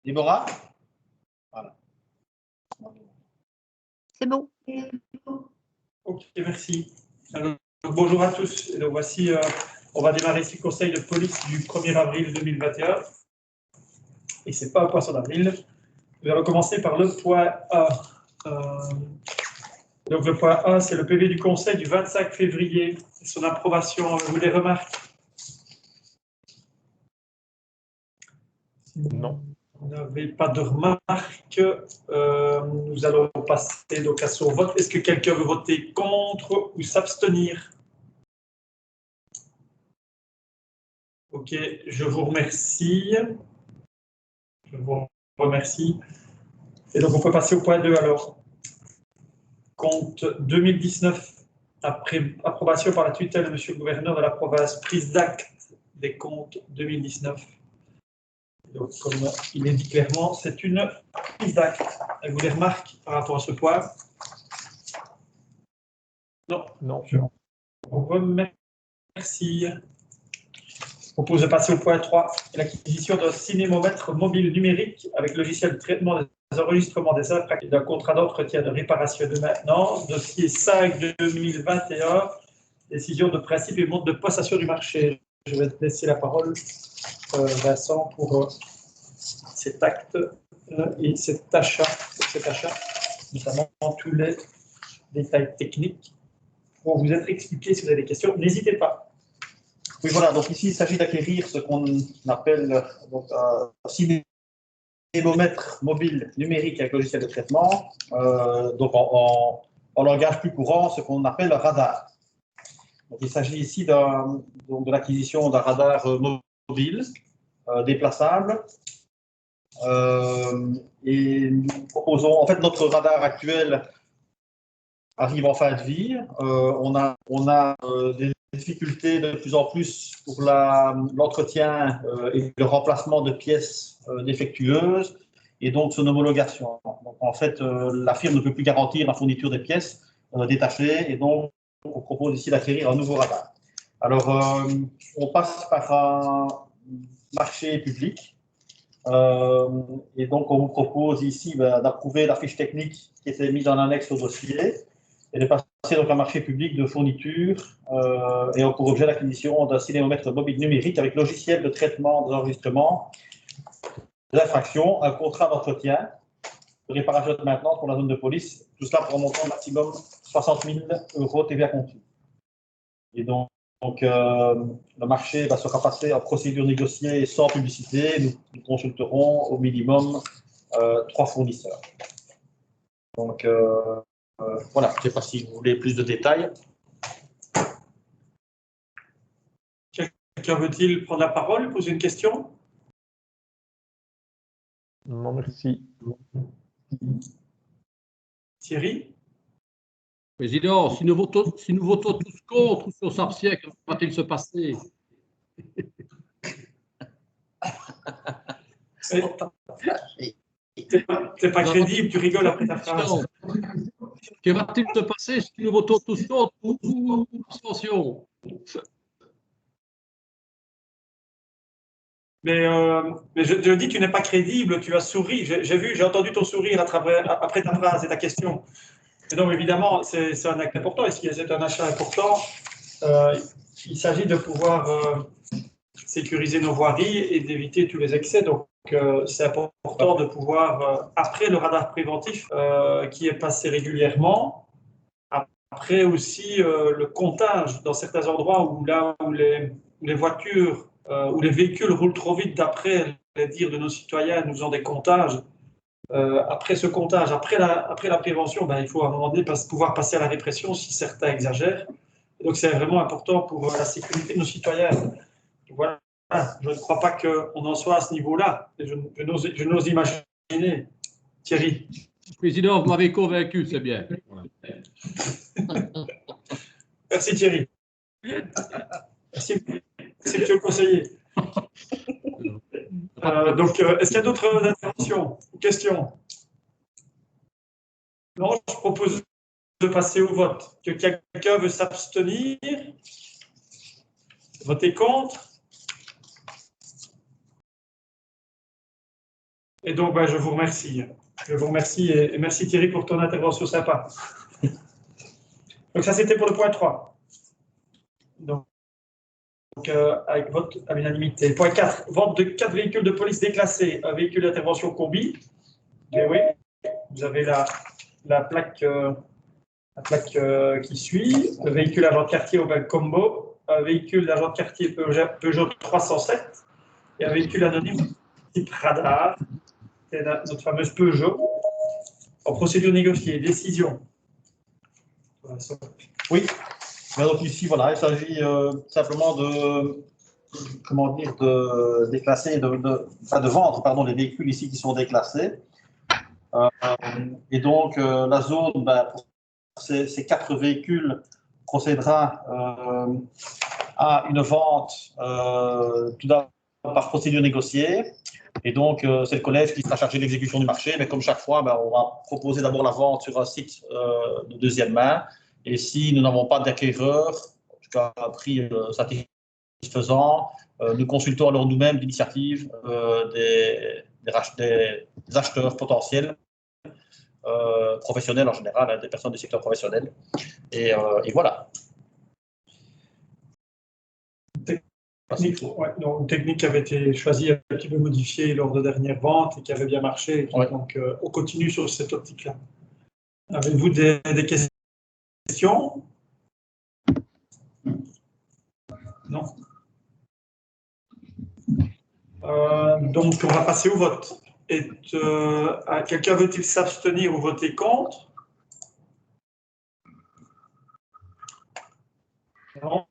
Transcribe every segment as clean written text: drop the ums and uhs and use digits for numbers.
Déborah? Voilà. C'est bon. Ok, merci. Alors, bonjour à tous. Donc, voici, on va démarrer ici le conseil de police du 1er avril 2021. Et ce n'est pas un poisson d'avril. Nous allons commencer par le point A. Donc le point A, c'est le PV du conseil du 25 février. Son approbation, vous les remarquez? Non. Vous n'avez pas de remarques. Nous allons passer donc à son vote. Est-ce que quelqu'un veut voter contre ou s'abstenir? Ok, je vous remercie. Je vous remercie. Et donc, on peut passer au point 2 alors. Compte 2019, après approbation par la tutelle de M. le gouverneur de la province, prise d'acte des comptes 2019. Donc, comme il est dit clairement, c'est une prise d'acte. Vous les remarques par rapport à ce point? Non. Non. Je vous remercie. Je propose de passer au point 3, l'acquisition d'un cinémomètre mobile numérique avec logiciel de traitement des enregistrements des infractions d'un contrat d'entretien de réparation et de maintenance, dossier 5 de 2021, décision de principe et mode de passation du marché. Je vais te laisser la parole, Vincent, pour cet acte et cet achat, notamment tous les détails techniques pour vous être expliqués. Si vous avez des questions, n'hésitez pas. Oui, voilà. Donc ici, il s'agit d'acquérir ce qu'on appelle un cinémomètre mobile numérique avec logiciel de traitement. Donc en langage plus courant, ce qu'on appelle un radar. Donc, il s'agit ici de l'acquisition d'un radar mobile, déplaçable. Et nous proposons, en fait, notre radar actuel arrive en fin de vie. On a des difficultés de plus en plus pour l'entretien et le remplacement de pièces défectueuses et donc son homologation. Donc, en fait, la firme ne peut plus garantir la fourniture des pièces détachées et donc on propose ici d'acquérir un nouveau radar. Alors, on passe par un marché public et donc on vous propose ici d'approuver la fiche technique qui était mise en annexe au dossier et de passer donc un marché public de fourniture et pour objet l'acquisition d'un cinémomètre mobile numérique avec logiciel de traitement des enregistrements des infractions, un contrat d'entretien, de réparation de maintenance pour la zone de police, tout cela pour un montant maximum 60 000 € TVA compris. Et donc le marché sera passé en procédure négociée sans publicité. Nous consulterons au minimum 3 fournisseurs. Donc, voilà, je ne sais pas si vous voulez plus de détails. Quelqu'un veut-il prendre la parole, poser une question? Non, merci. Thierry? Président, si nous votons tous contre ou si on s'abstient, que va-t-il se passer? T'es pas crédible, tu rigoles après ta phrase. Que va-t-il se passer si nous votons tous contre ou abstention? Mais je dis, tu n'es pas crédible, tu as souri. J'ai entendu ton sourire après ta phrase et ta question. Et donc, évidemment, c'est un acte important. Et si c'est un achat important, il s'agit de pouvoir sécuriser nos voiries et d'éviter tous les excès. Donc, c'est important de pouvoir, après le radar préventif qui est passé régulièrement, après aussi le comptage dans certains endroits où les voitures où les véhicules roulent trop vite, d'après les dires de nos citoyens, nous ont des comptages. Après ce comptage, après la prévention, il faut à un moment donné pouvoir passer à la répression si certains exagèrent. Et donc, c'est vraiment important pour la sécurité de nos citoyens. Voilà. Je ne crois pas qu'on en soit à ce niveau-là. Je n'ose imaginer. Thierry. Président, vous m'avez convaincu, c'est bien. Voilà. Merci Thierry. Merci, monsieur le conseiller. Donc, est-ce qu'il y a d'autres interventions ou questions? Non, je propose de passer au vote. Que quelqu'un veut s'abstenir? Voter contre? Et donc, ben, je vous remercie. Je vous remercie et merci Thierry pour ton intervention sympa. Donc ça, c'était pour le point 3. Donc avec vote à l'unanimité. Point 4, vente de 4 véhicules de police déclassés. Un véhicule d'intervention combi. Et oui, vous avez la plaque, qui suit. Le véhicule agent de quartier Opel Combo. Un véhicule d'agent de quartier Peugeot 307. Et un véhicule anonyme type radar. C'est notre fameuse Peugeot. En procédure négociée, décision. Oui, mais donc ici, voilà, il s'agit simplement de, comment dire, de déclasser, enfin, de vendre, pardon, les véhicules ici qui sont déclassés. Et donc, la zone, ben, pour ces 4 véhicules, procédera à une vente tout d'abord par procédure négociée. Et donc, c'est le collège qui sera chargé de l'exécution du marché. Mais comme chaque fois, ben, on va proposer d'abord la vente sur un site de deuxième main. Et si nous n'avons pas d'acquéreur, en tout cas à un prix satisfaisant, nous consultons alors nous-mêmes l'initiative des acheteurs potentiels, professionnels en général, hein, des personnes du secteur professionnel. Et voilà. Une technique qui avait été choisie, un petit peu modifiée lors de dernières ventes et qui avait bien marché. Ouais. Donc, on continue sur cette optique-là. Avez-vous des questions? Non. Donc, on va passer au vote. Quelqu'un veut-il s'abstenir ou voter contre? Non.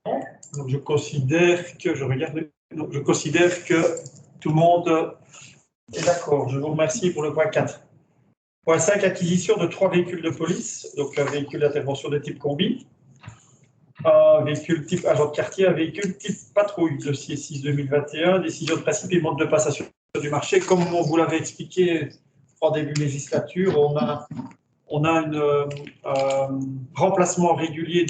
Donc, je considère que, tout le monde est d'accord. Je vous remercie pour le point 4. Point 5, acquisition de 3 véhicules de police, donc un véhicule d'intervention de type combi, un véhicule type agent de quartier, un véhicule type patrouille, dossier 6-2021, décision de principe et mode de passation du marché. Comme on vous l'avait expliqué en début de législature, on a un remplacement régulier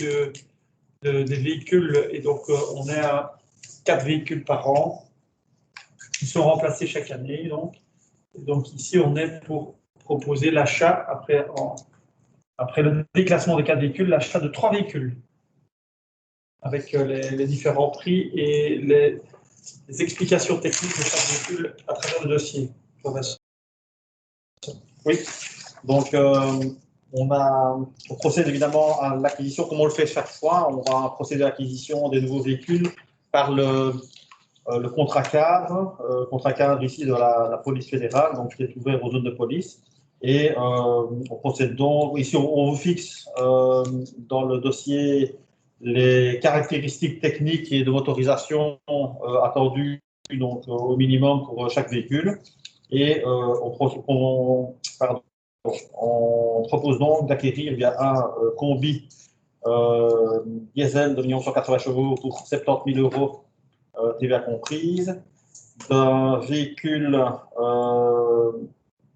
des véhicules et donc on est à 4 véhicules par an qui sont remplacés chaque année. Donc ici, on est pour proposer l'achat, après le déclassement des 4 véhicules, l'achat de 3 véhicules avec les différents prix et les explications techniques de chaque véhicule à travers le dossier. Oui, donc on procède évidemment à l'acquisition, comme on le fait chaque fois. On va procéder à l'acquisition des nouveaux véhicules par le contrat cadre ici de la police fédérale, donc qui est ouvert aux zones de police. Et on procède donc, ici on vous fixe dans le dossier les caractéristiques techniques et de motorisation attendues donc, au minimum pour chaque véhicule. Et on propose donc d'acquérir un combi diesel de 180 chevaux pour 70 000 € TVA comprise, d'un véhicule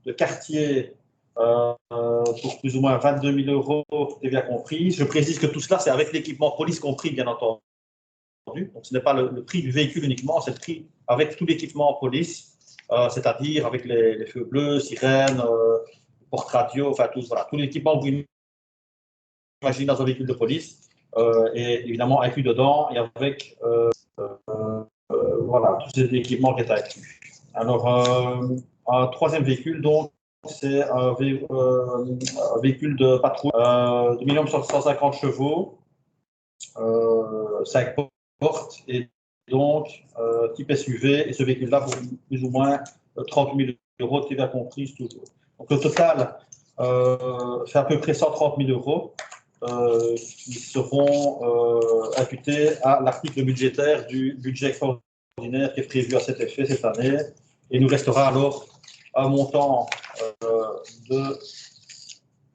de quartier pour plus ou moins 22 000 € TVA comprise. Je précise que tout cela, c'est avec l'équipement police compris, bien entendu. Donc, ce n'est pas le prix du véhicule uniquement, c'est le prix avec tout l'équipement police, c'est-à-dire avec les feux bleus, sirènes, porte-radio, enfin voilà, tout l'équipement que vous imaginez dans un véhicule de police est évidemment inclus dedans et avec voilà, tout cet équipement qui est inclus. Alors, un troisième véhicule, donc, c'est un véhicule de patrouille de minimum 150 chevaux, 5 portes, et donc type SUV, et ce véhicule-là pour plus ou moins 30 000 € de TVA comprise toujours. Donc, le total fait à peu près 130 000 € qui seront imputés à l'article budgétaire du budget extraordinaire qui est prévu à cet effet cette année. Et il nous restera alors un montant de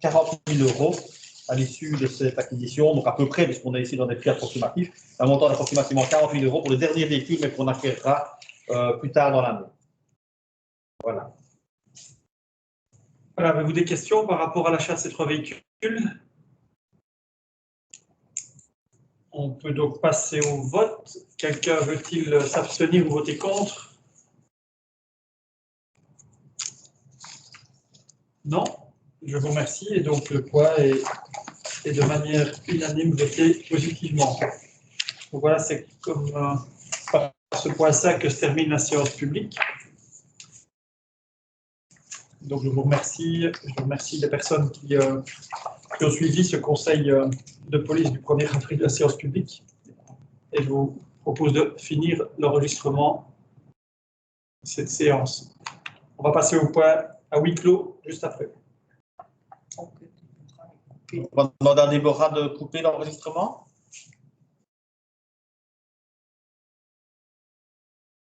40 000 € à l'issue de cette acquisition, donc à peu près, puisqu'on est ici dans des prix approximatifs, un montant d'approximativement 40 000 € pour le dernier véhicule, mais qu'on acquérera plus tard dans l'année. Voilà. Voilà, avez-vous des questions par rapport à l'achat de ces 3 véhicules? On peut donc passer au vote. Quelqu'un veut-il s'abstenir ou voter contre? Non, je vous remercie. Et donc, le point est de manière unanime voté positivement. Donc, voilà, c'est comme par ce point 5 que se termine la séance publique. Donc, je vous remercie. Je remercie les personnes qui ont suivi ce conseil de police du 1er avril de la séance publique. Et je vous propose de finir l'enregistrement de cette séance. On va passer au point à huis clos juste après. On va demander à Déborah de couper l'enregistrement.